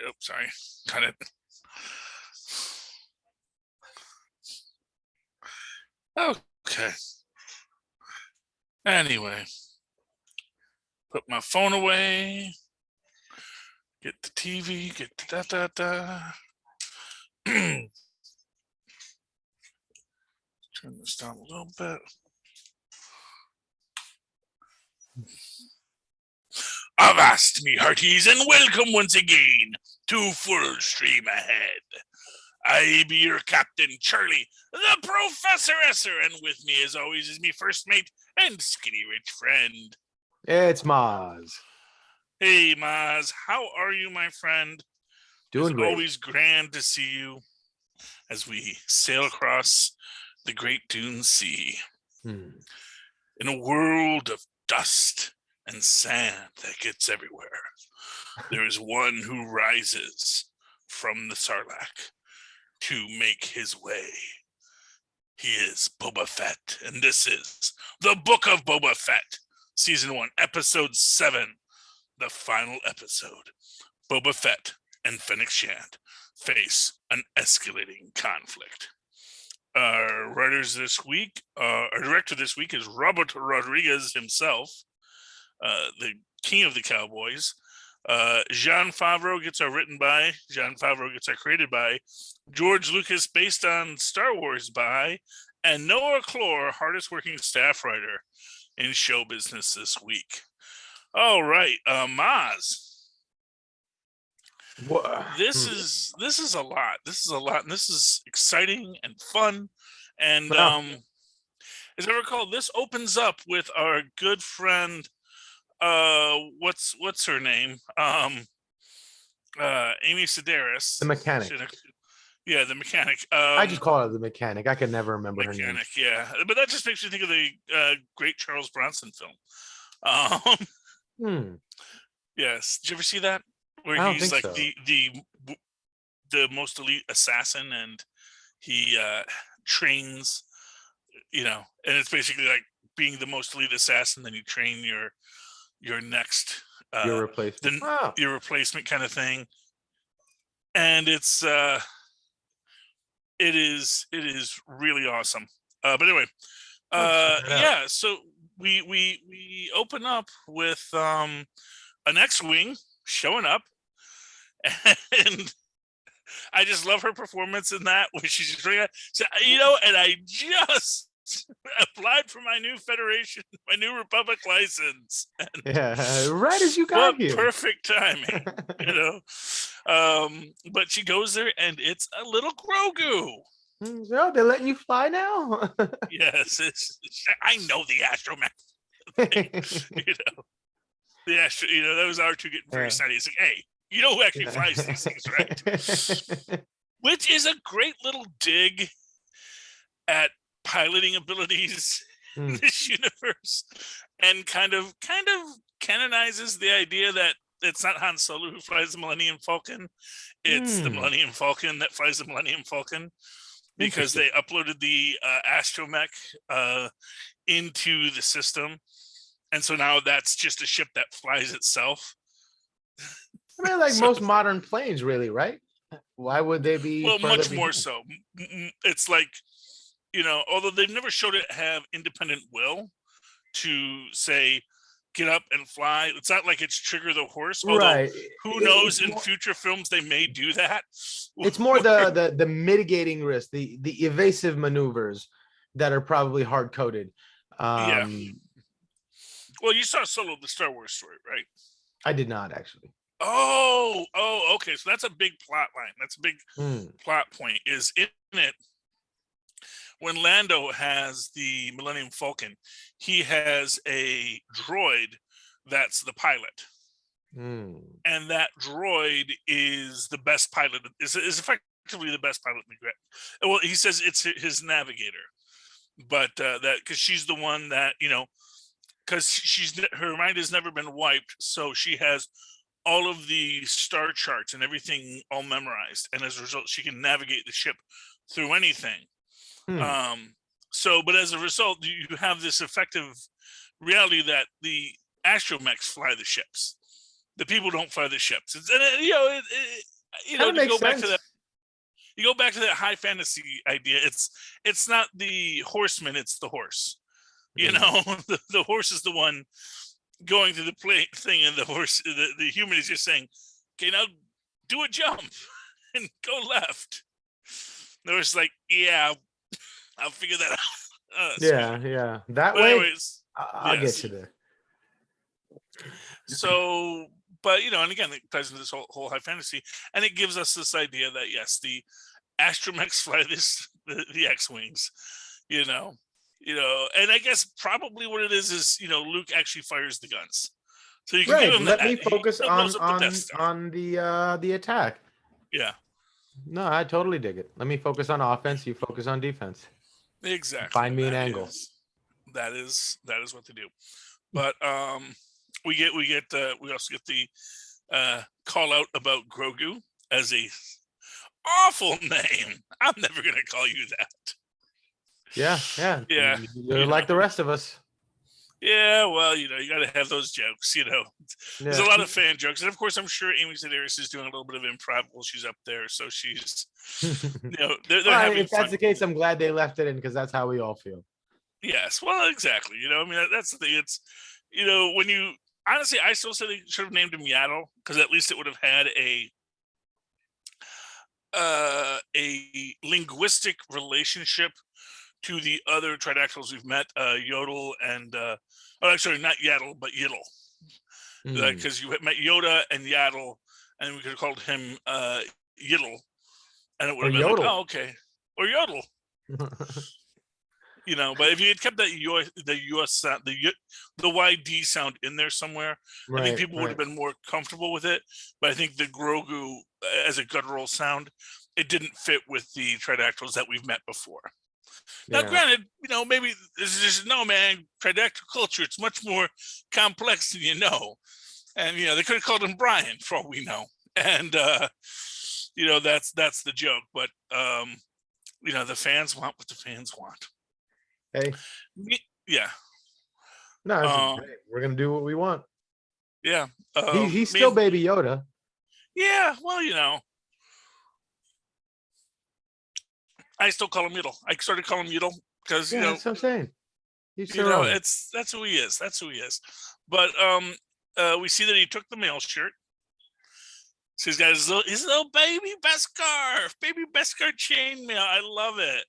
Oh, sorry. Cut it. Okay. Anyway, put my phone away. Get the TV. Get the da. Turn this down a little bit. Avast, me hearties, and welcome once again to Full Stream Ahead. I be your Captain Charlie, the Professor, and with me, as always, is me first mate and skinny rich friend. It's Mozz. Hey, Mozz, how are you, my friend? Doing great. Always grand to see you as we sail across the Great Dune Sea. In a world of dust and sand that gets everywhere, there is one who rises from the Sarlacc to make his way. He is Boba Fett, and this is the Book of Boba Fett, Season 1, Episode 7, the final episode. Boba Fett and Fennec Shand face an escalating conflict. Our writers this week, our director this week is Robert Rodriguez himself, the king of the cowboys. Jon Favreau gets our created by, George Lucas based on Star Wars by, and Noah Clore, hardest working staff writer in show business this week. All right, Mozz. This is a lot. This is a lot, and this is exciting and fun. And as I recall, this opens up with our good friend. What's her name? Amy Sedaris, the mechanic. Yeah, the mechanic. I just call her the mechanic. I can never remember her name. Yeah, but that just makes me think of the great Charles Bronson film. Yes, did you ever see that? Where he's like the most elite assassin, and he trains, and it's basically like being the most elite assassin. Then you train your next your replacement, your replacement kind of thing, and it's it is really awesome. But anyway, yeah. So we open up with an X-wing showing up, and I just love her performance in that, where she's just and I just applied for my new Federation, my new Republic license. Right as you got here. Perfect timing, But she goes there, and it's a little Grogu. Oh, they're letting you fly now? Yes, I know the astromech. The astro, that was R2 getting very excited. He's like, hey, you know who actually flies these things, right? Which is a great little dig at piloting abilities in this universe, and kind of canonizes the idea that it's not Han Solo who flies the Millennium Falcon. It's the Millennium Falcon that flies the Millennium Falcon, because they uploaded the astromech into the system. And so now that's just a ship that flies itself. I mean, like most modern planes, really, right? Why would they be? Well, much more so. It's like, although they've never showed it have independent will to say, get up and fly. It's not like it's Trigger the Horse. Although, right. Who knows? In future films, they may do that. It's more the mitigating risk, the evasive maneuvers that are probably hard coded. Yeah. Well, you saw Solo, the Star Wars story, right? I did not, actually. Oh, okay. So that's a big plot line. That's a big plot point. Is in it, when Lando has the Millennium Falcon, he has a droid that's the pilot. And that droid is the best pilot, is effectively the best pilot in the grid. Well, he says it's his navigator, but that because she's the one that, because her mind has never been wiped, so she has all of the star charts and everything all memorized, and as a result, she can navigate the ship through anything. But as a result, you have this effective reality that the astromechs fly the ships. the people don't fly the ships. And you know, Kind of to makes go back to sense. that, you go back to that high fantasy idea. It's not the horseman, it's the horse. You know, the horse is the one going through the thing, and the horse, the human is just saying, "Okay, now do a jump and go left." The horse is like, "Yeah, I'll figure that out." Yeah. That But way, anyways, I'll get yes. you there. So, but and again, it ties into this whole high fantasy, and it gives us this idea that yes, the astromechs fly the X-wings, you know, and I guess probably what it is Luke actually fires the guns, so you can give Right. him Let that. me He focus still blows up the Death Star. on the attack. Yeah. No, I totally dig it. Let me focus on offense. You focus on defense. Exactly. Find me an angle. That is what they do. But we also get the call out about Grogu as a awful name. I'm never gonna call you that. Yeah. Yeah. You're like the rest of us. Yeah, well, you got to have those jokes. There's a Yeah. lot of fan jokes, and of course, I'm sure Amy Sedaris is doing a little bit of improv while she's up there. So she's, they're Well, having if that's fun. the case, I'm glad they left it in because that's how we all feel. Yes, well, exactly. I mean, that's the thing. It's, when you honestly, I still say they should have named him Yaddle, because at least it would have had a linguistic relationship to the other Tridactyls we've met, Yodel and actually not Yaddle, but Yiddle, because you met Yoda and Yaddle, and we could have called him Yiddle, and it would have been Yodel. like, oh, okay, or Yodel. But if you had kept that the US sound, the YD sound in there somewhere, I think people would have been more comfortable with it. But I think the Grogu as a guttural sound, it didn't fit with the Tridactyls that we've met before. Now, granted, maybe this is just man, Tridactyl culture, it's much more complex than you know. And they could have called him Brian for all we know. And that's the joke. But the fans want what the fans want. Hey. Yeah. No, we're gonna do what we want. Yeah. He's still Baby Yoda. Yeah, well, I still call him Yiddle. I started calling him Yiddle because that's what I'm saying. That's who he is. That's who he is. But we see that he took the mail shirt. So he's got his little baby Beskar chainmail. I love it.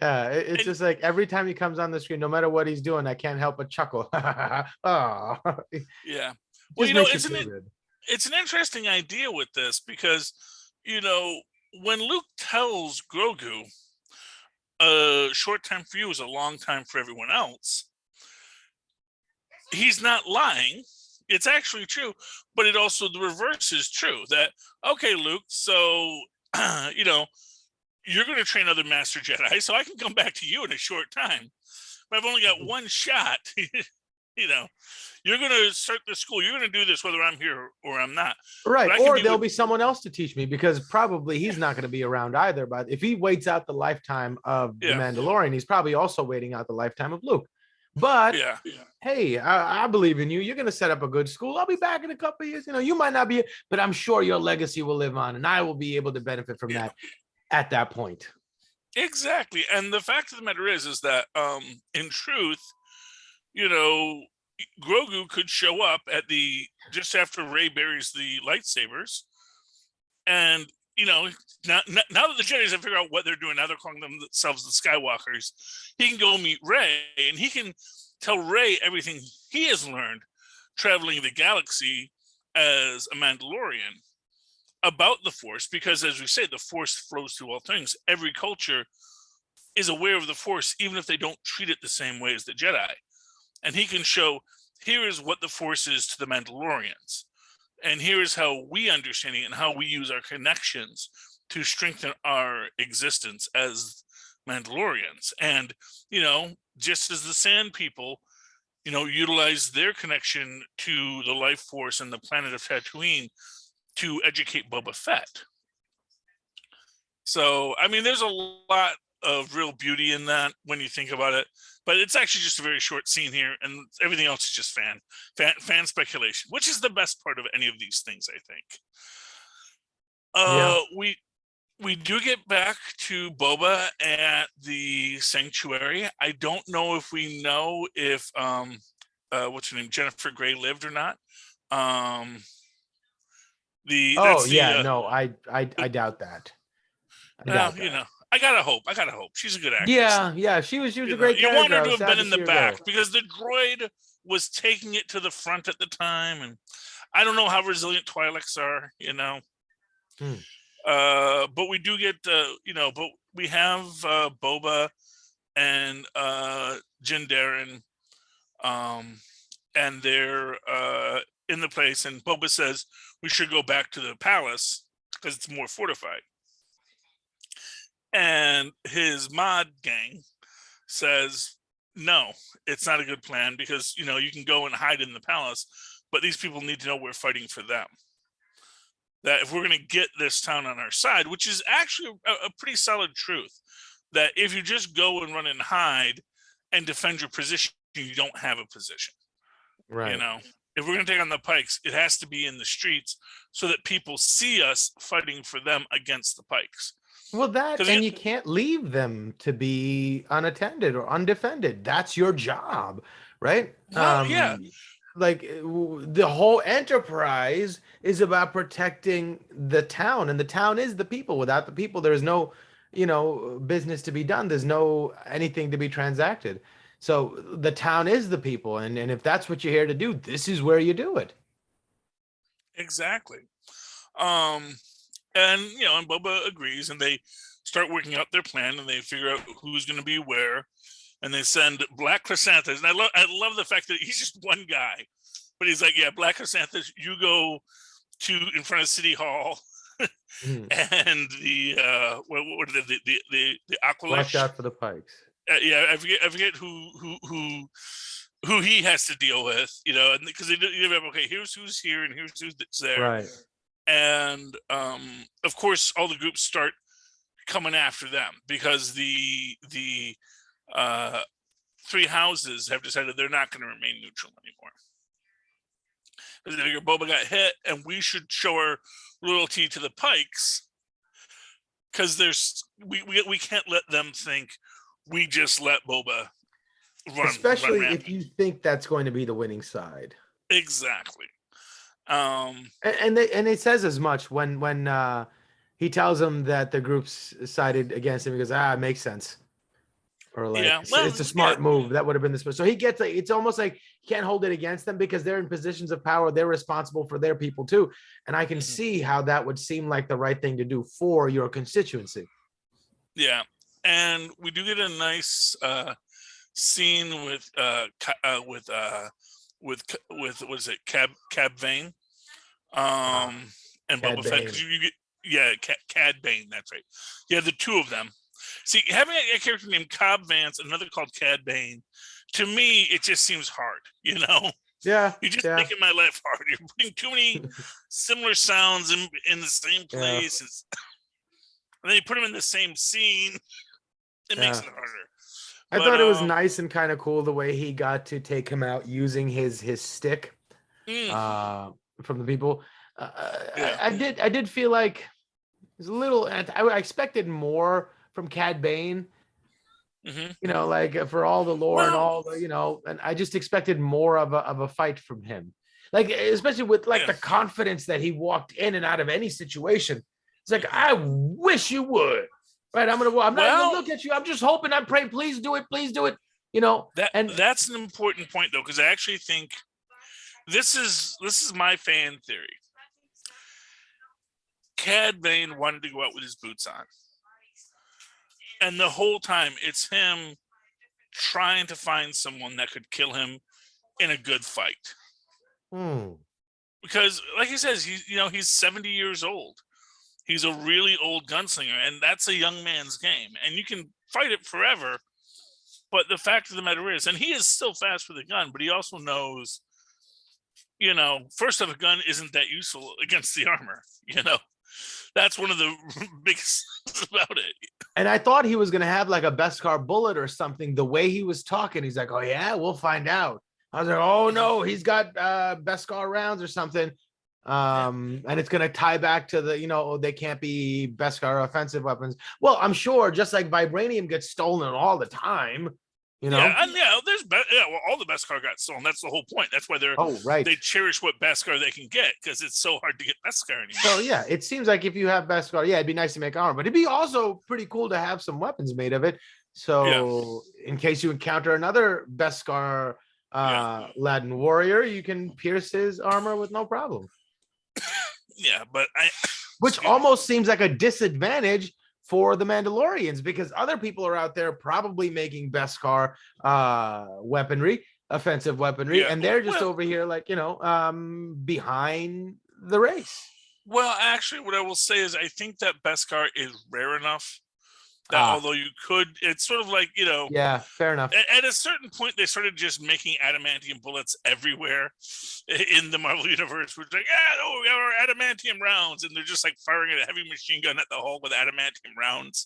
Yeah, it's just like every time he comes on the screen, no matter what he's doing, I can't help but chuckle. Oh, yeah. Well, it's an interesting idea with this because, when Luke tells Grogu, a short time for you is a long time for everyone else, he's not lying. It's actually true, but it also, the reverse is true. That, okay, Luke, so, you're going to train other Master Jedi, so I can come back to you in a short time. But I've only got one shot. You're going to start the school. You're going to do this whether I'm here or I'm not. Right. Or there'll be someone else to teach me, because probably he's not going to be around either. But if he waits out the lifetime of the Mandalorian, he's probably also waiting out the lifetime of Luke. But hey, I believe in you. You're going to set up a good school. I'll be back in a couple of years. You might not be, but I'm sure your legacy will live on, and I will be able to benefit from that at that point. Exactly. And the fact of the matter is that in truth, Grogu could show up at just after Rey buries the lightsabers, and now that the Jedi's have figured out what they're doing, now they're calling themselves the Skywalkers, he can go meet Rey, and he can tell Rey everything he has learned traveling the galaxy as a Mandalorian about the Force, because as we say, the Force flows through all things. Every culture is aware of the Force, even if they don't treat it the same way as the Jedi. And he can show, here is what the Force is to the Mandalorians, and here is how we understand it and how we use our connections to strengthen our existence as Mandalorians. And just as the Sand People utilize their connection to the life force and the planet of Tatooine to educate Boba Fett. So, I mean, there's a lot of real beauty in that when you think about it. But it's actually just a very short scene here, and everything else is just fan speculation, which is the best part of any of these things, I think. We do get back to Boba at the sanctuary. I don't know if we know if what's her name, Jennifer Grey, lived or not. I doubt that. I gotta hope. She's a good actress. Yeah. She was a great character. You want her to have been in the back because the droid was taking it to the front at the time, and I don't know how resilient Twi'leks are, but we do get, but we have Boba and Jin Darren, and they're in the place, and Boba says we should go back to the palace because it's more fortified. And his mod gang says, no, it's not a good plan because, you can go and hide in the palace, but these people need to know we're fighting for them. That if we're going to get this town on our side, which is actually a pretty solid truth, that if you just go and run and hide and defend your position, you don't have a position. Right. If we're going to take on the Pikes, it has to be in the streets so that people see us fighting for them against the Pikes. Well, you can't leave them to be unattended or undefended. That's your job, right? Well, yeah. Like the whole enterprise is about protecting the town, and the town is the people. Without the people, there's no, business to be done. There's no anything to be transacted. So the town is the people, and if that's what you're here to do, this is where you do it. Exactly. And Boba agrees, and they start working out their plan, and they figure out who's going to be where, and they send Black Chrysanthus. And I love the fact that he's just one guy, but he's like, yeah, Black Chrysanthus, you go in front of City Hall, and the Aqualush. Watch out for the Pikes. I forget who he has to deal with, and because they have, okay, here's who's here and here's who's there, right? And of course, all the groups start coming after them because the three houses have decided they're not going to remain neutral anymore. They figure Boba got hit, and we should show our loyalty to the Pikes because we can't let them think we just let Boba run. Especially run if you think that's going to be the winning side. Exactly. And it says as much when he tells them that the group's sided against him. He goes, it makes sense. Or like, it's a smart move. That would have been the so he gets it's almost like he can't hold it against them because they're in positions of power. They're responsible for their people too. And I can see how that would seem like the right thing to do for your constituency. Yeah. And we do get a nice scene with what is it, Cab Vane, and Boba Fett. Cad Bane. That's right. Yeah, the two of them. See, having a character named Cobb Vance, another called Cad Bane, to me, it just seems hard, Yeah. You're just making my life hard. You're putting too many similar sounds in the same place. And then you put them in the same scene. It makes it harder. I thought it was nice and kind of cool the way he got to take him out using his stick from the people. I did feel like there's a little. I expected more from Cad Bane. Like for all the lore and all the, and I just expected more of a fight from him. Like especially with the confidence that he walked in and out of any situation. It's like, I wish you would. Right, I'm not gonna look at you. I'm just hoping. I'm praying. Please do it. Please do it. That's an important point though, because I actually think this is my fan theory. Cad Bane wanted to go out with his boots on, and the whole time it's him trying to find someone that could kill him in a good fight. Because, like he says, he's 70 years old. He's a really old gunslinger, and that's a young man's game. And you can fight it forever, but the fact of the matter is, and he is still fast with a gun, but he also knows, first off, a gun isn't that useful against the armor, That's one of the biggest things about it. And I thought he was going to have like a Beskar bullet or something. The way he was talking, he's like, oh, yeah, we'll find out. I was like, oh, no, he's got Beskar rounds or something. And it's going to tie back to the, they can't be Beskar offensive weapons. Well, I'm sure just like vibranium gets stolen all the time. There's all the Beskar got stolen. That's the whole point. That's why they cherish what Beskar they can get, because it's so hard to get Beskar anymore. So yeah, it seems like if you have Beskar, it'd be nice to make armor, but it'd be also pretty cool to have some weapons made of it. So in case you encounter another Beskar Laden warrior, you can pierce his armor with no problem. Which almost seems like a disadvantage for the Mandalorians, because other people are out there probably making Beskar weaponry, offensive weaponry, and they're just over here like, behind the race. Well, actually, what I will say is I think that Beskar is rare enough that although you could, it's sort of like, Yeah, fair enough. At a certain point, they started just making adamantium bullets everywhere in the Marvel Universe. We're like, we have our adamantium rounds. And they're just like firing a heavy machine gun at the hull with adamantium rounds.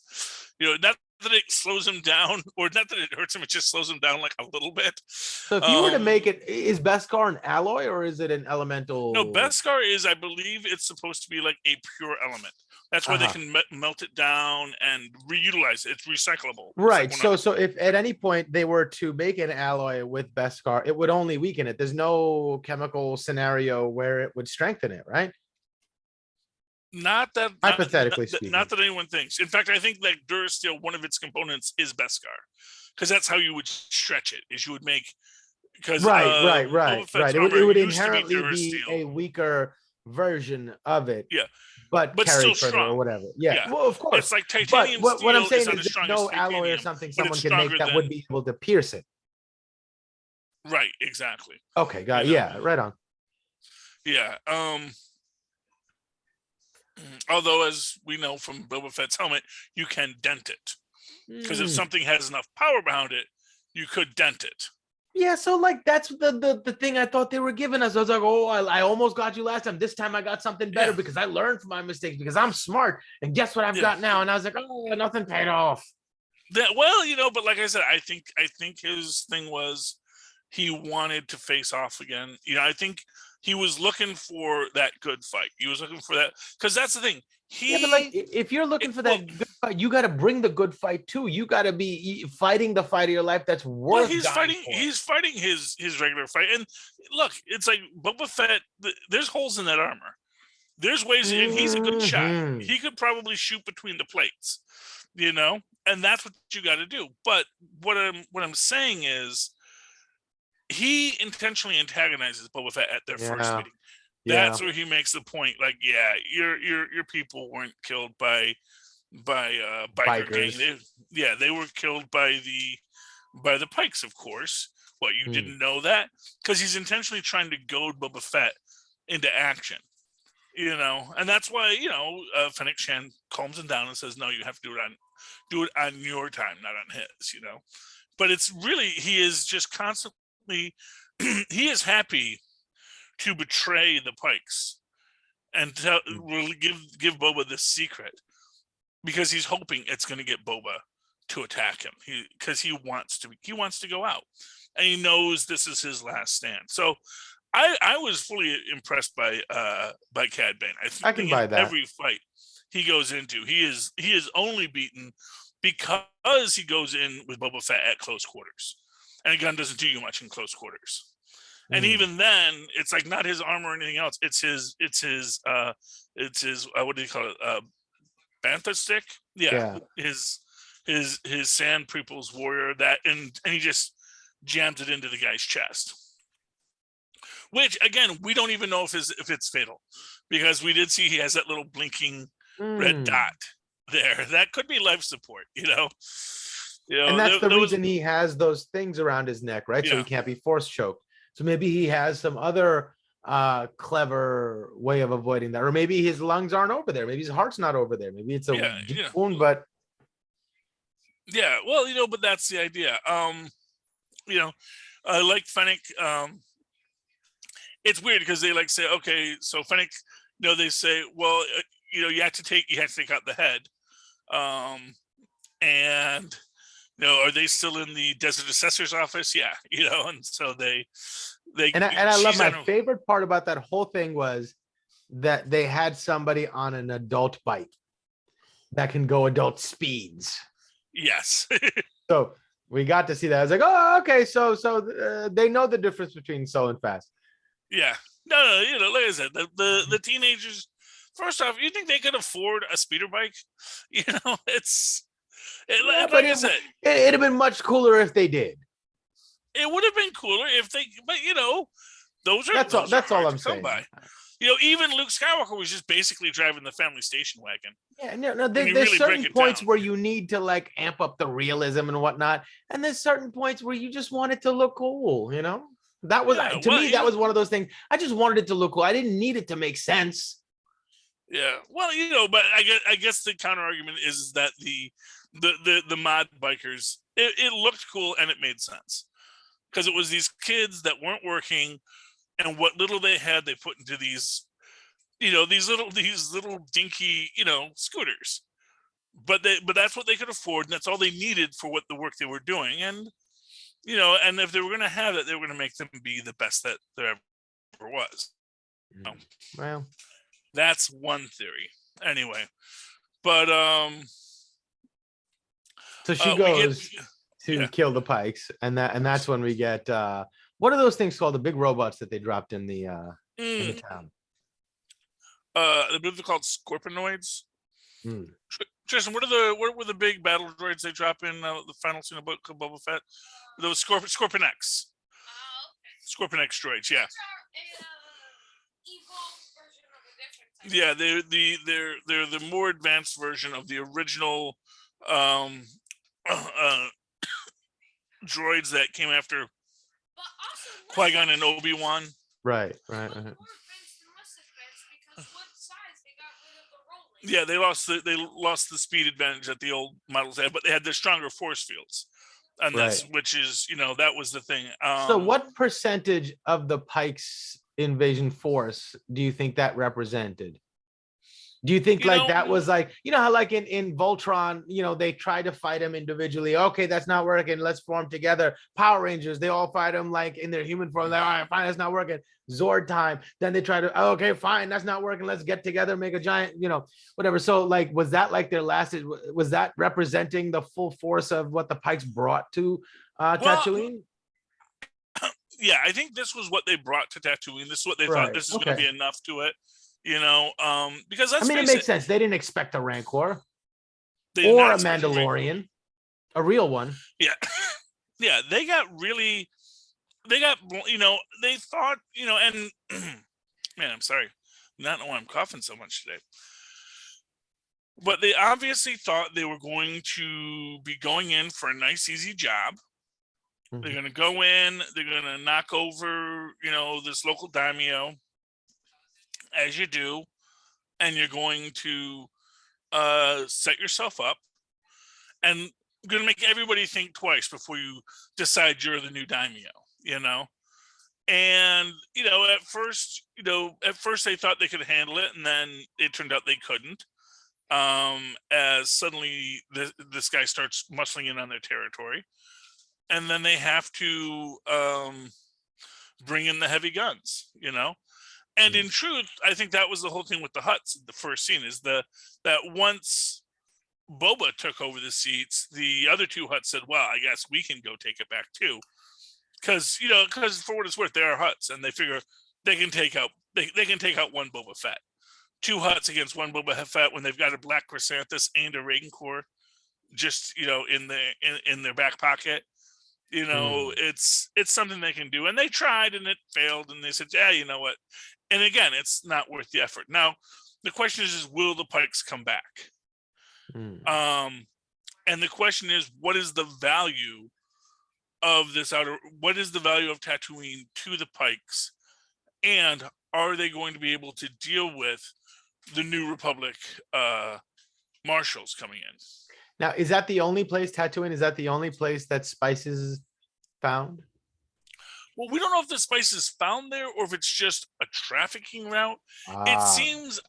Not that it slows them down, or not that it hurts them, it just slows them down like a little bit. So if you were to make it, is Beskar an alloy or is it an elemental? No, Beskar is, I believe it's supposed to be like a pure element. That's why they can melt it down and reutilize it. It's recyclable. Right. So if at any point they were to make an alloy with Beskar, it would only weaken it. There's no chemical scenario where it would strengthen it, right? Not that hypothetically speaking. Not that anyone thinks. In fact, I think that Durasteel, one of its components is Beskar, because that's how you would stretch it. Is you would make right. It would inherently be a weaker version of it. Yeah. But carry further or whatever. Yeah. Well, of course. It's like titanium. But what I'm saying is there's no alloy or something someone can make that would be able to pierce it. Right. Exactly. Okay. Got it. Yeah. Right on. Yeah. Although, as we know from Boba Fett's helmet, you can dent it, because if something has enough power behind it, you could dent it. Yeah, so like that's the thing I thought they were giving us. I was like, I almost got you last time. This time I got something better because I learned from my mistakes, because I'm smart. And guess what I've got now? And I was like, nothing paid off. But like I said, I think his thing was he wanted to face off again. I think he was looking for that good fight. He was looking for that, because that's the thing. But like, if you're looking for that good fight, you got to bring the good fight too. You got to be fighting the fight of your life. That's worth. He's fighting his regular fight. And look, it's like Boba Fett. There's holes in that armor. There's ways, and he's a good shot. He could probably shoot between the plates, and that's what you got to do. But what I'm saying is, he intentionally antagonizes Boba Fett at their first meeting. That's where he makes the point, like, your people weren't killed by biker gang. They were killed by the Pikes, of course. What, you didn't know that? Because he's intentionally trying to goad Boba Fett into action. And that's why Fennec Shan calms him down and says, no, you have to do it on your time, not on his. But it's really, he is just constantly he is happy to betray the Pikes and really give Boba this secret, because he's hoping it's going to get Boba to attack him, because he wants to go out, and he knows this is his last stand. So I was fully impressed by Cad Bane. I can buy that. Every fight he goes into, he is only beaten because he goes in with Boba Fett at close quarters, and a gun doesn't do you much in close quarters. And even then, it's like not his armor or anything else. It's his what do you call it? Bantha stick. Yeah. His Sand People's Warrior, and he just jams it into the guy's chest. Which again, we don't even know if it's fatal, because we did see he has that little blinking red dot there. That could be life support, And that's the reason he has those things around his neck, right? So he can't be force choked. So maybe he has some other clever way of avoiding that, or maybe his lungs aren't over there. Maybe his heart's not over there. Maybe it's a deep wound, but but that's the idea. Like Fennec, it's weird because they like say, okay, so Fennec, they say, well, you have to take out the head. And are they still in the desert assessor's office? Yeah, and so they and I love my favorite part about that whole thing was that they had somebody on an adult bike that can go adult speeds. Yes. So we got to see that. I was like, oh, okay. So they know the difference between slow and fast. Yeah. No, like I said, the teenagers, first off, you think they could afford a speeder bike? Like I said, it'd have been much cooler if they did. It would have been cooler if they, but those are that's all I'm saying. By. Even Luke Skywalker was just basically driving the family station wagon. Yeah, no. There's really certain points where you need to like amp up the realism and whatnot, and there's certain points where you just want it to look cool. That was to me. That was one of those things. I just wanted it to look cool. I didn't need it to make sense. Yeah, well, but I guess the counter argument is that the mod bikers, it looked cool and it made sense because it was these kids that weren't working. And what little they had, they put into these, these little dinky, scooters. But that's what they could afford, and that's all they needed for what the work they were doing. And and if they were going to have it, they were going to make them be the best that there ever was. Well, that's one theory. Anyway, but so she goes to kill the Pikes, and that's when we get. What are those things called? The big robots that they dropped in the town. I believe they're called Scorpionoids. Tristan, what were the big battle droids they drop in the final scene of Book of Boba Fett? Those Scorpion X. Scorpion X droids, yeah. Yeah, they're the more advanced version of the original droids that came after Qui-Gon and Obi-Wan. Right. Yeah, they lost the speed advantage that the old models had, but they had the stronger force fields, and that's which is that was the thing. So, what percentage of the Pikes invasion force do you think that represented? Do you think that was like, how like in Voltron, they try to fight him individually. Okay, that's not working. Let's form together. Power Rangers, they all fight him like in their human form. Like, all right, fine, that's not working. Zord time. Then they try to, okay, fine, that's not working. Let's get together, make a giant, whatever. So like, was that like their last, was that representing the full force of what the Pikes brought to Tatooine? Yeah, I think this was what they brought to Tatooine. This is what they thought this is going to be enough to it. Because it makes sense. They didn't expect a Rancor or a Mandalorian, a real one. Yeah, yeah. They thought, and man, I'm sorry, not know why I'm coughing so much today. But they obviously thought they were going to be going in for a nice, easy job. Mm-hmm. They're going to go in. They're going to knock over, this local daimyo. As you do, and you're going to set yourself up and going to make everybody think twice before you decide you're the new daimyo, and at first they thought they could handle it, and then it turned out they couldn't, as suddenly this guy starts muscling in on their territory, and then they have to bring in the heavy guns, And in truth, I think that was the whole thing with the Hutts. The first scene is that once Boba took over the seats, the other two Hutts said, "Well, I guess we can go take it back too," because for what it's worth, they are Hutts, and they figure they can take out one Boba Fett. Two Hutts against one Boba Fett when they've got a Black Chrysanthus and a Rancor just in their back pocket. It's something they can do, and they tried and it failed, and they said, "Yeah, you know what." And again, it's not worth the effort. Now, the question is will the Pikes come back? And the question is, what is the value of what is the value of Tatooine to the Pikes? And are they going to be able to deal with the New Republic marshals coming in? Now, is that the only place, Tatooine, is that the only place that spices is found? Well, we don't know if the spice is found there or if it's just a trafficking route. It Ah. seems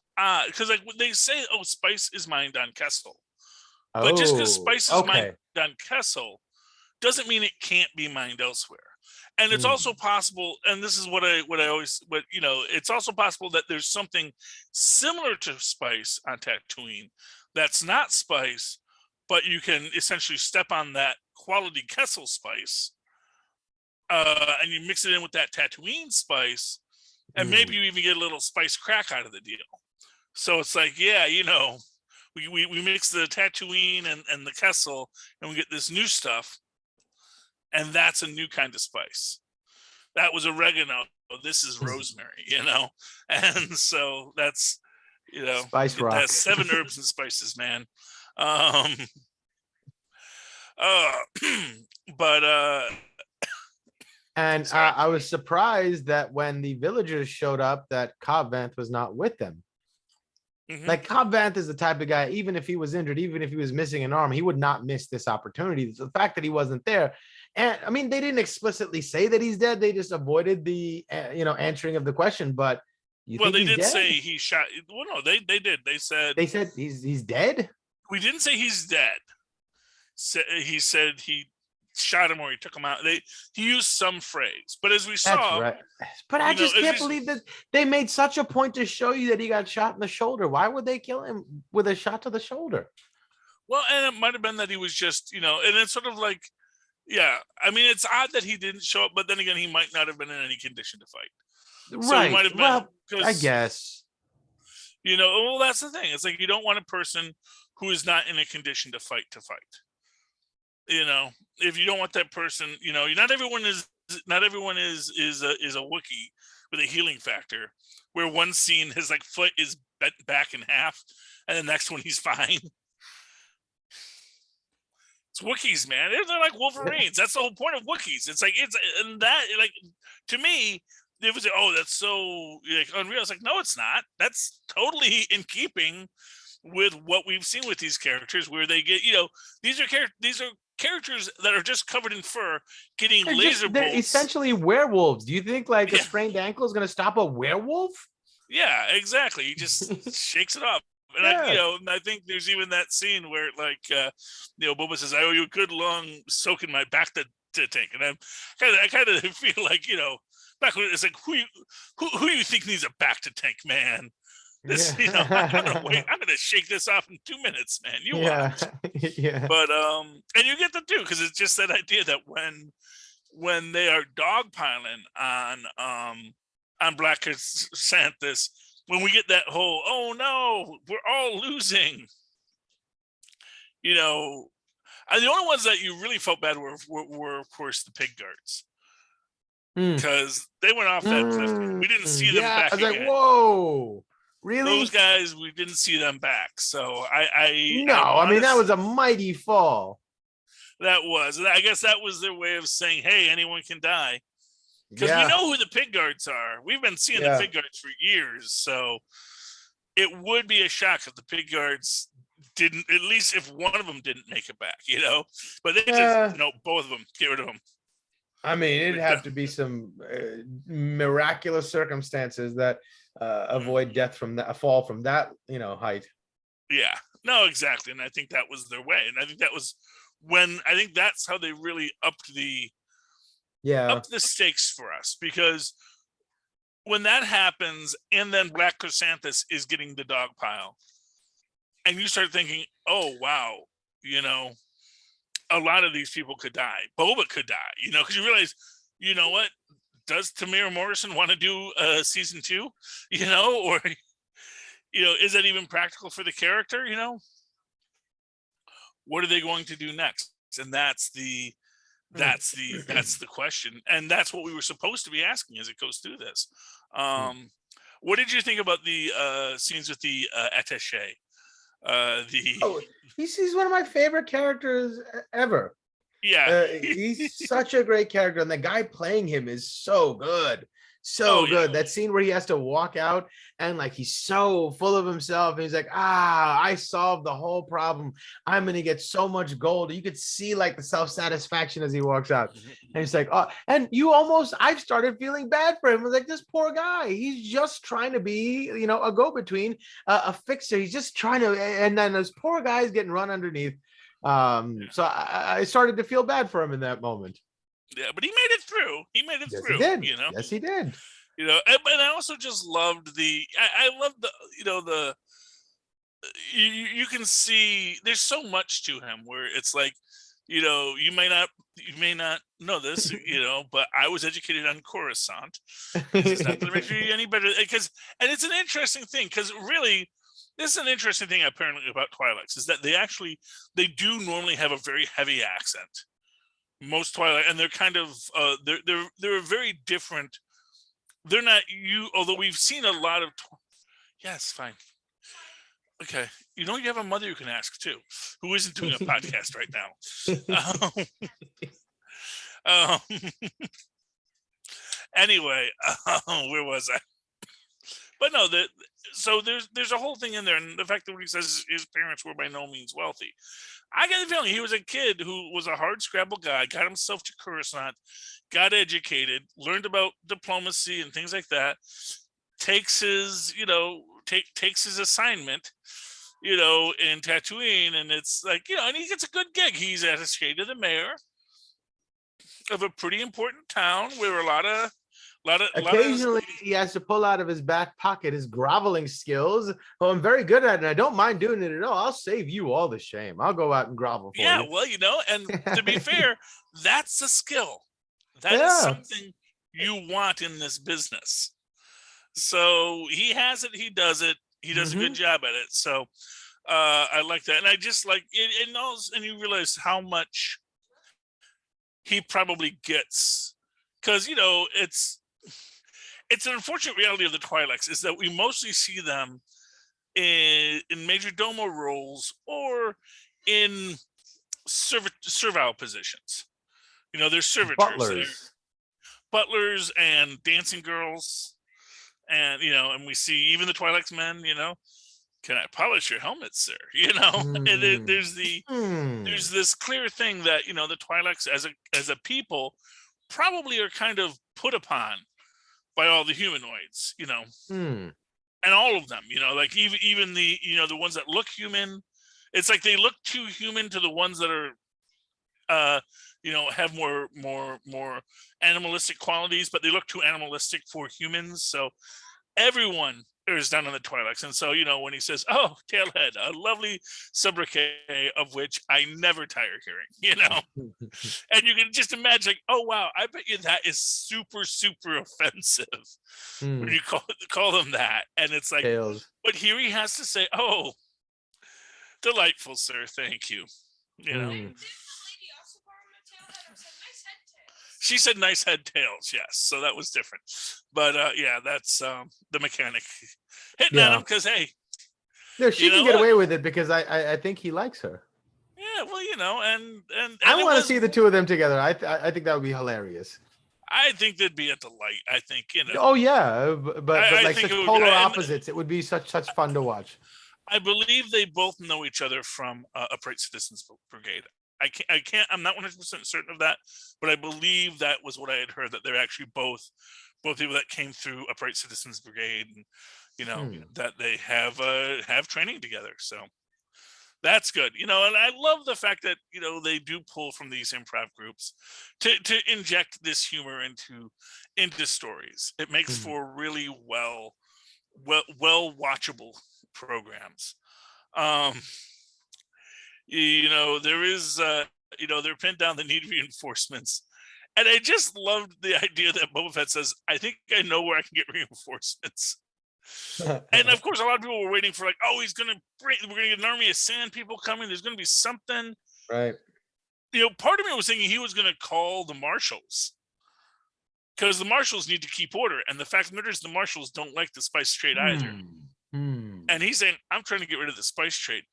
because like when they say, "Oh, spice is mined on Kessel," but just because Oh, spice is mined okay. on Kessel doesn't mean it can't be mined elsewhere. And it's also possible, and this is what I always, it's also possible that there's something similar to spice on Tatooine that's not spice, but you can essentially step on that quality Kessel spice, and you mix it in with that Tatooine spice, and maybe you even get a little spice crack out of the deal. So it's like, yeah, we mix the Tatooine and the Kessel, and we get this new stuff, and that's a new kind of spice. That was oregano. This is rosemary, and so that's Spice rock. that's 7 herbs and spices, man. Um, uh, but And I was surprised that when the villagers showed up, that Cobb Vanth was not with them. Like Cobb Vanth is the type of guy, even if he was injured, even if he was missing an arm, he would not miss this opportunity. So the fact that he wasn't there, and I mean, they didn't explicitly say that he's dead. They just avoided the answering of the question. But well, they did say he shot. Well, no, they did. They said he's dead. We didn't say he's dead. He said he shot him or he took him out. He used some phrase, but as we saw, that's right. But I just can't believe that they made such a point to show you that he got shot in the shoulder. Why would they kill him with a shot to the shoulder? Well, and it might have been that he was just, and it's sort of like, yeah. I mean, it's odd that he didn't show up, but then again, he might not have been in any condition to fight. So right. Might have been, well, I guess. Well, that's the thing. It's like you don't want a person who is not in a condition to fight. If you don't want that person, not everyone is a Wookiee with a healing factor, where one scene his like foot is bent back in half, and the next one he's fine. It's Wookiees, man. They're like Wolverines. That's the whole point of Wookiees. It's like and that like to me, it was that's so like unreal. It's like no, it's not. That's totally in keeping with what we've seen with these characters, where they get these are characters that are just covered in fur getting laser bolts. They're essentially werewolves. Do you think like a sprained ankle is going to stop a werewolf? Yeah, exactly. He just shakes it off. And I think there's even that scene where like Boba says, "I owe you a good long soak in my back to tank," and I kind of feel like back when it's like who you think needs a back to tank, man? This I'm gonna shake this off in 2 minutes, man. You watch. Yeah. But and you get the do because it's just that idea that when they are dogpiling on Black Chrysanthus, when we get that whole "oh no, we're all losing," and the only ones that you really felt bad were of course the pig guards, because they went off that cliff. We didn't see them back. I was again. like, whoa. Really? Those guys, we didn't see them back. So I mean, that was a mighty fall. That was. And I guess that was their way of saying, hey, anyone can die. Because we know who the pig guards are. We've been seeing the pig guards for years. So it would be a shock if the pig guards didn't, at least if one of them didn't make it back, But they just, both of them, get rid of them. I mean, it'd have to be some miraculous circumstances that avoid death from that, a fall from that, height. Yeah, no, exactly. And I think that was their way. And I think that was I think that's how they really upped the stakes for us, because when that happens and then Black Chrysanthus is getting the dog pile and you start thinking, oh, wow, a lot of these people could die. Boba could die, because you realize, what? Does Tamir Morrison want to do season 2? Or, is that even practical for the character? What are they going to do next? And that's the question. And that's what we were supposed to be asking as it goes through this. What did you think about the scenes with the attaché? He's one of my favorite characters ever. Yeah, he's such a great character, and the guy playing him is so good. So good. That scene where he has to walk out and like he's so full of himself. And he's like, I solved the whole problem. I'm gonna get so much gold. You could see like the self-satisfaction as he walks out. And he's like, oh, and I've started feeling bad for him. I was like, this poor guy. He's just trying to be, a go-between, a fixer. He's just trying to, and then this poor guy is getting run underneath. So I started to feel bad for him in that moment. Yeah, but he made it through. He made it through. He did. Yes, he did. And I also just loved I love the you can see there's so much to him where it's like, you may not know this, but I was educated on Coruscant. It's not that makes you any better, and it's an interesting thing because really, this is an interesting thing apparently about Twi'leks is that they do normally have a very heavy accent. Most Twilight, and they're kind of they're a very different. They're not you, although we've seen a lot of. Yes, fine. Okay, you have a mother you can ask too, who isn't doing a podcast right now. Anyway, where was I? But no, so there's a whole thing in there, and the fact that he says his parents were by no means wealthy. I get the feeling he was a kid who was a hard scrabble guy, got himself to Coruscant, got educated, learned about diplomacy and things like that, takes his, takes his assignment, in Tatooine, and it's like, and he gets a good gig. He's attaché to the mayor of a pretty important town where a lot of occasionally he has to pull out of his back pocket his groveling skills. Oh, I'm very good at it, and I don't mind doing it at all. I'll save you all the shame. I'll go out and grovel for you. Yeah, well, and to be fair, that's a skill. That is something you want in this business. So he has it. He does it. He does a good job at it. So I like that, and I just like it. And you realize how much he probably gets, because it's an unfortunate reality of the Twi'leks is that we mostly see them in major domo roles or in servile positions. They're servitors, butlers and dancing girls, and and we see even the Twi'leks men. Can I polish your helmet, sir? And there's this clear thing that the Twi'leks as a people probably are kind of put upon by all the humanoids, and all of them, like even the the ones that look human, it's like they look too human to the ones that are have more animalistic qualities, but they look too animalistic for humans. So everyone is down on the Twi'leks, and so when he says, "Oh, tailhead," a lovely sobriquet of which I never tire hearing, and you can just imagine, like, oh wow, I bet you that is super offensive when you call them that, and it's like, Tails. But here he has to say, "Oh, delightful, sir, thank you," She said nice head tails, yes. So that was different. But that's the mechanic hitting at him because, hey. No, she can get away with it because I think he likes her. Yeah, well, and I want to see the two of them together. I think that would be hilarious. I think that'd be a delight. I think, Oh, yeah. But like such polar opposites, it would be such fun to watch. I believe they both know each other from Upright Citizens Brigade. I'm not 100% certain of that, but I believe that was what I had heard, that they're actually both people that came through Upright Citizens Brigade, and that they have training together. So that's good. And I love the fact that they do pull from these improv groups to inject this humor into stories. It makes for really well watchable programs. There is, they're pinned down the need reinforcements. And I just loved the idea that Boba Fett says, I think I know where I can get reinforcements. And of course, a lot of people were waiting for like, oh, we're going to get an army of sand people coming. There's going to be something. Right. Part of me was thinking he was going to call the marshals, because the marshals need to keep order. And the fact that the marshals don't like the spice trade either. And he's saying, I'm trying to get rid of the spice trade.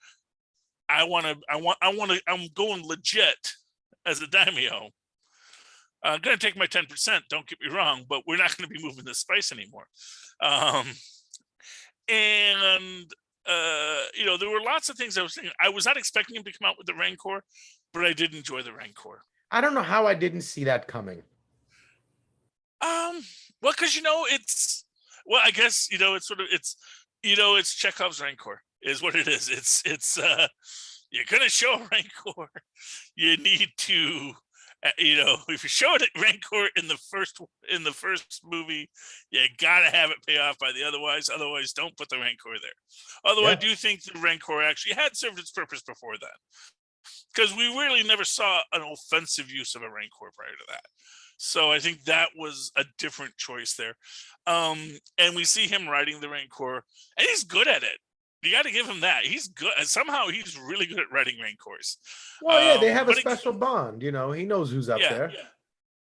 I'm going legit as a daimyo. I'm going to take my 10%. Don't get me wrong, but we're not going to be moving the spice anymore. And there were lots of things I was thinking. I was not expecting him to come out with the Rancor, but I did enjoy the Rancor. I don't know how I didn't see that coming. Well, because I guess it's Chekhov's Rancor is what it is. It's you're gonna show a Rancor. You need to, if you're showing it Rancor in the first movie, you gotta have it pay off by the otherwise don't put the Rancor there. Although I do think the Rancor actually had served its purpose before that, because we really never saw an offensive use of a Rancor prior to that. So I think that was a different choice there. And we see him riding the Rancor, and he's good at it. You got to give him that. He's good. Somehow he's really good at riding Rancors. Well, they have a special bond. He knows who's up there. Yeah.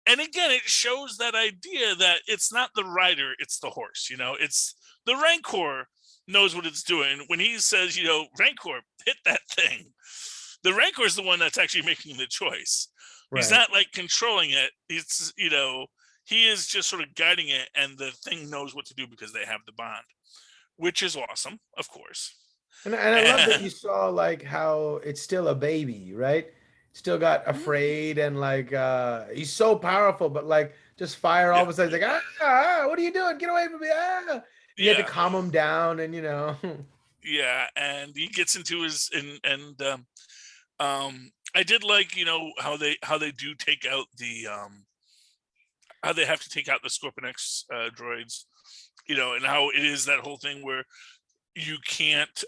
And again, it shows that idea that it's not the rider, it's the horse. It's the Rancor knows what it's doing. When he says, Rancor, hit that thing, the Rancor is the one that's actually making the choice. Right. He's not like controlling it. It's, he is just sort of guiding it, and the thing knows what to do because they have the bond, which is awesome, of course. And I love that you saw like how it's still a baby, right? Still got afraid, and like he's so powerful, but like just fire all of a sudden. He's like, what are you doing? Get away from me! You had to calm him down, and Yeah, and he gets into his I did like how they do take out the how they have to take out the Scorpion X droids, and how it is that whole thing where you can't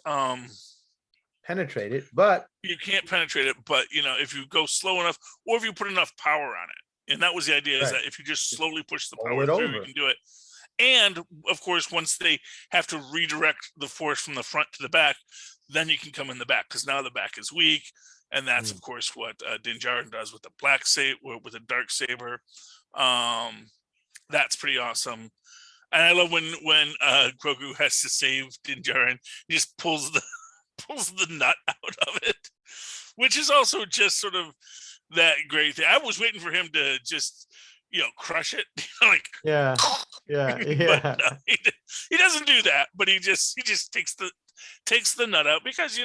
penetrate it, but if you go slow enough, or if you put enough power on it, and that was the idea, is that if you just slowly push the power through, you can do it. And of course, once they have to redirect the force from the front to the back, then you can come in the back, because now the back is weak. And that's, of course, what Din Djarin does with the black saber, with the dark saber. That's pretty awesome. And I love when Grogu has to save Din Djarin, he just pulls the nut out of it, which is also just sort of that great thing. I was waiting for him to just crush it, like yeah. But no, he doesn't do that. But he just takes the nut out, because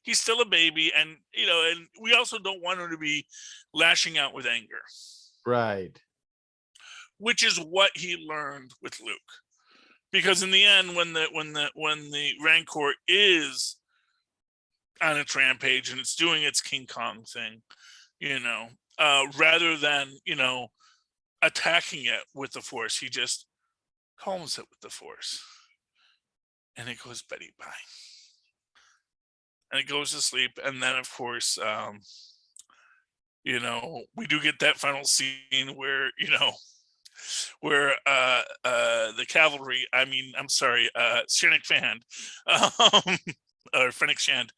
he's still a baby, and and we also don't want him to be lashing out with anger, right? Which is what he learned with Luke, because in the end, when the Rancor is on its rampage and it's doing its King Kong thing, rather than attacking it with the Force, he just calms it with the Force, and it goes Betty bye. And it goes to sleep. And then, of course, we do get that final scene where, the cavalry, Fennec Shand, or Fennec Shand,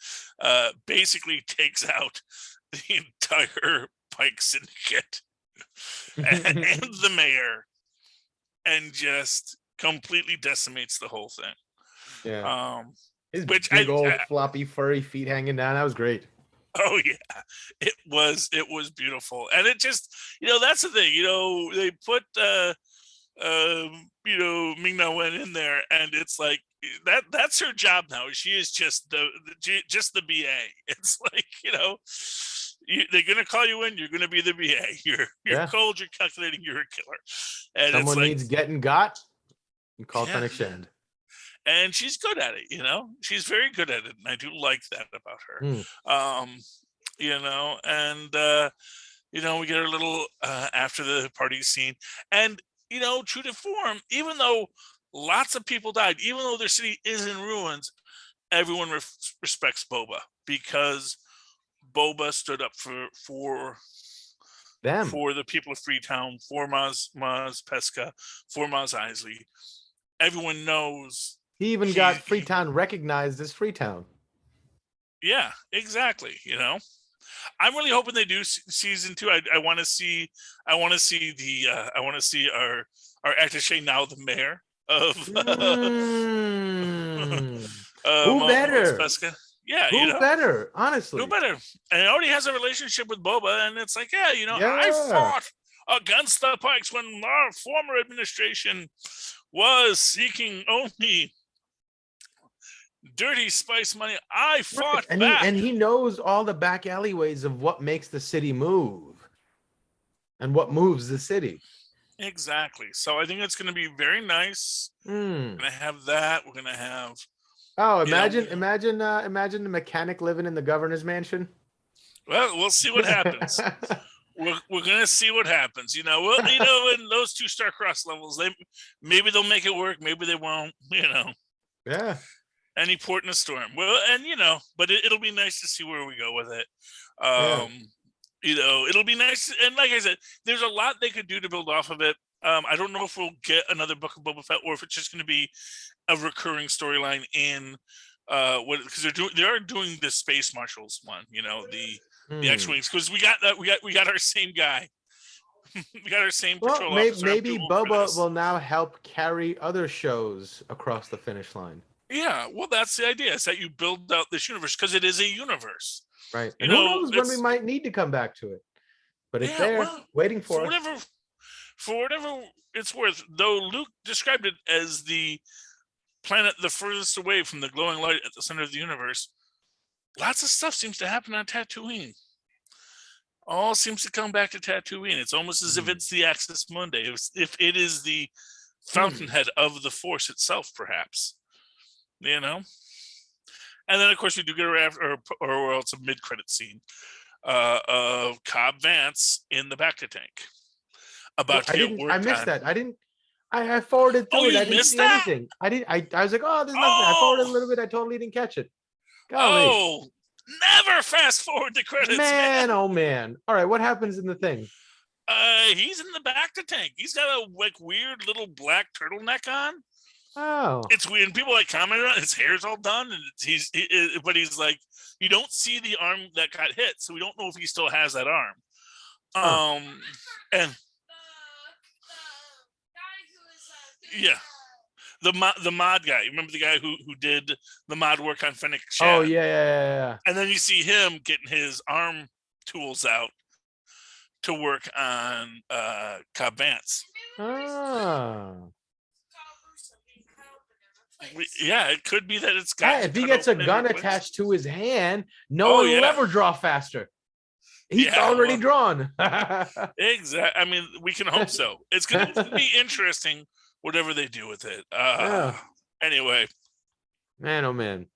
basically takes out the entire Pike Syndicate and the mayor, and just completely decimates the whole thing. Yeah. His big old floppy furry feet hanging down. That was great. Oh yeah, it was beautiful, and it just that's the thing. They put Ming-Na Wen in there, and it's like that's her job now. She is just the BA. It's like they're gonna call you in. You're gonna be the BA. You're cold. You're calculating. You're a killer. And someone needs getting got. You call Fennec Shand. And she's good at it, she's very good at it. And I do like that about her. And we get a little after the party scene, and, true to form, even though lots of people died, even though their city is in ruins, everyone respects Boba, because Boba stood up for them, for the people of Freetown, for Maz Pesca, for Maz Eisley. Everyone knows. He even got Freetown recognized as Freetown. Yeah, exactly. I'm really hoping they do season 2. I want to see our attaché, now the mayor of who better? Pesca. Yeah, who better? Honestly, who better? And he already has a relationship with Boba, and it's like, I against the Pikes when our former administration was seeking only dirty spice money. I fought back. And he knows all the back alleyways of what makes the city move and what moves the city. Exactly. So I think it's going to be very nice. We're going to have that. We're going to have. Oh, imagine the mechanic living in the governor's mansion. Well, we'll see what happens. We're gonna see what happens. You know, in those two star-crossed levels, maybe they'll make it work, maybe they won't. You know. Yeah. Any port in a storm. Well, and but it'll be nice to see where we go with it. It'll be nice, and like I said, there's a lot they could do to build off of it. I don't know if we'll get another Book of Boba Fett or if it's just going to be a recurring storyline in because they are doing the Space Marshals one. The X-wings, because we got our same guy. We got our same patrol officer. Maybe Boba will now help carry other shows across the finish line. Yeah, well, that's the idea. Is that you build out this universe because it is a universe, right? And who knows when we might need to come back to it? But it's there, waiting for us. For whatever it's worth, though Luke described it as the planet the furthest away from the glowing light at the center of the universe, lots of stuff seems to happen on Tatooine. All seems to come back to Tatooine. It's almost as if it's the Axis Mundi, if it is the fountainhead of the Force itself, perhaps. And then of course we do get or else a mid-credit scene of Cobb Vanth in the Bacta tank. I missed that. I forwarded through it. I didn't see anything. I was like, oh, there's nothing. I forwarded a little bit. I totally didn't catch it. Golly. Oh, never fast forward the credits, man. Oh man. All right, what happens in the thing? He's in the Bacta tank. He's got a weird little black turtleneck on. Oh, it's weird. And people commented on it. His hair's all done, and but he's like, you don't see the arm that got hit, so we don't know if he still has that arm. And yeah, the mod guy. Remember the guy who did the mod work on Fennec Shand? Oh yeah. And then you see him getting his arm tools out to work on Cobb Vanth. Oh. Yeah, it could be that it's got. If he gets a gun attached to his hand, no one will ever draw faster. He's already drawn. Exactly. I mean, we can hope so. It's going to be interesting, whatever they do with it. Anyway. Man, oh man.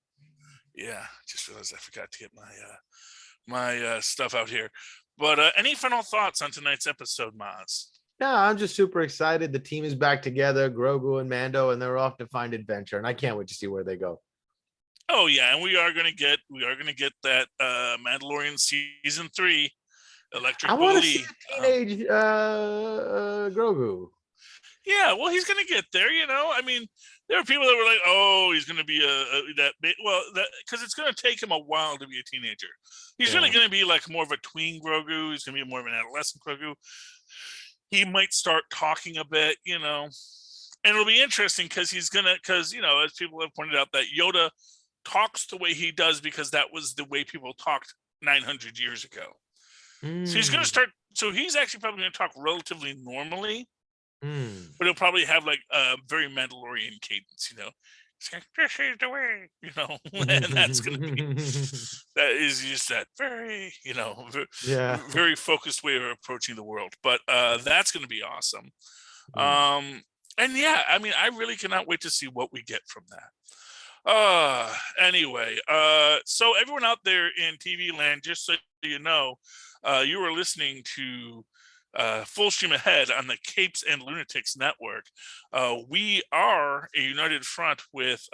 Yeah, just realized I forgot to get my stuff out here. But any final thoughts on tonight's episode, Mozz? No, I'm just super excited. The team is back together, Grogu and Mando, and they're off to find adventure. And I can't wait to see where they go. Oh yeah, and we are gonna get that Mandalorian season 3 Electric. I want to see teenage Grogu. Yeah, well, he's gonna get there. I mean, there are people that were like, "Oh, he's gonna be because it's gonna take him a while to be a teenager. He's really gonna be like more of a tween Grogu. He's gonna be more of an adolescent Grogu. He might start talking a bit, and it'll be interesting because as people have pointed out, that Yoda talks the way he does because that was the way people talked 900 years ago. So he's going to start. So he's actually probably going to talk relatively normally, but he'll probably have like a very Mandalorian cadence. It's like, this is the way, and that's going to be that is just that very very focused way of approaching the world. But that's going to be awesome. And yeah, I mean, I really cannot wait to see what we get from that. Anyway, so everyone out there in TV land, just so you know, you are listening to Full Stream Ahead on the Capes and Lunatics Network. We are a united front with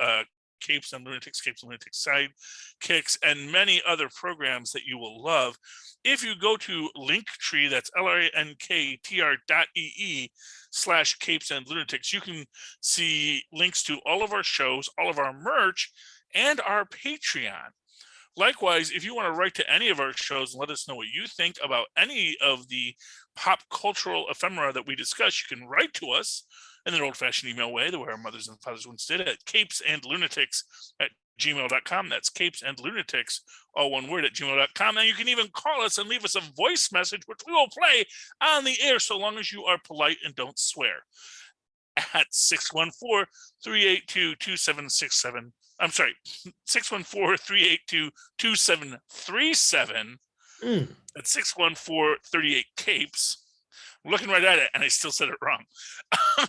Capes and Lunatics Sidekicks, and many other programs that you will love. If you go to Linktree, that's linktr.ee/Capes and Lunatics, you can see links to all of our shows, all of our merch, and our Patreon. Likewise, if you want to write to any of our shows and let us know what you think about any of the pop cultural ephemera that we discuss, you can write to us in an old-fashioned email way, the way our mothers and fathers once did, at capesandlunatics gmail.com. That's capes and lunatics, all one word, at gmail.com. And you can even call us and leave us a voice message, which we will play on the air so long as you are polite and don't swear, at 614-382-2767. I'm sorry, 614-382-2737. At 614-38-CAPES. I'm looking right at it, and I still said it wrong.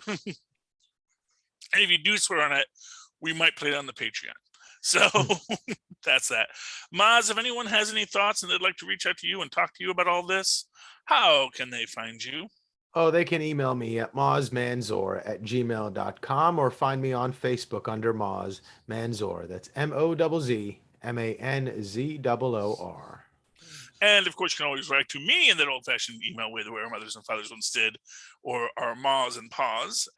And if you do swear on it, we might play it on the Patreon. So that's that. Mozz, if anyone has any thoughts and they'd like to reach out to you and talk to you about all this, how can they find you? Oh, they can email me at mozzmanzor@gmail.com or find me on Facebook under Mozz Manzor. That's MOZZMANZOOR. And of course, you can always write to me in that old-fashioned email way the way our mothers and fathers once did, or our Mozz and Paws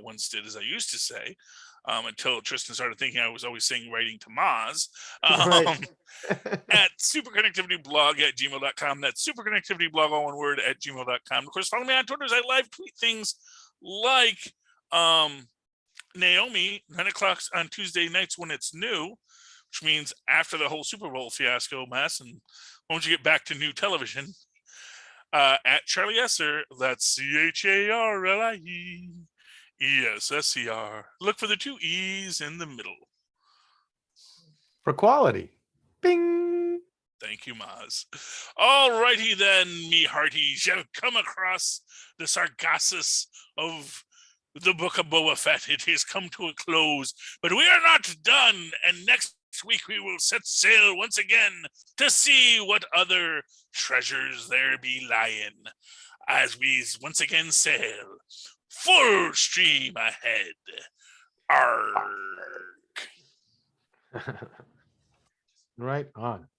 once did, as I used to say, until Tristan started thinking I was always saying writing to Mozz. Right. At superconnectivityblog@gmail.com. That's superconnectivityblog, all one word, at gmail.com. Of course, follow me on Twitter as I live tweet things like Naomi, 9 o'clock on Tuesday nights when it's new, which means after the whole Super Bowl fiasco mess, and once you get back to new television, at Charlie Esser, that's CHARLIESSER. Look for the 2 E's in the middle. For quality. Bing. Thank you, Mozz. All righty then, me hearties. You've come across the Sargassus of the Book of Boba Fett. It has come to a close, but we are not done. And next week we will set sail once again to see what other treasures there be lying, as we once again sail full stream ahead. Arg. Right on.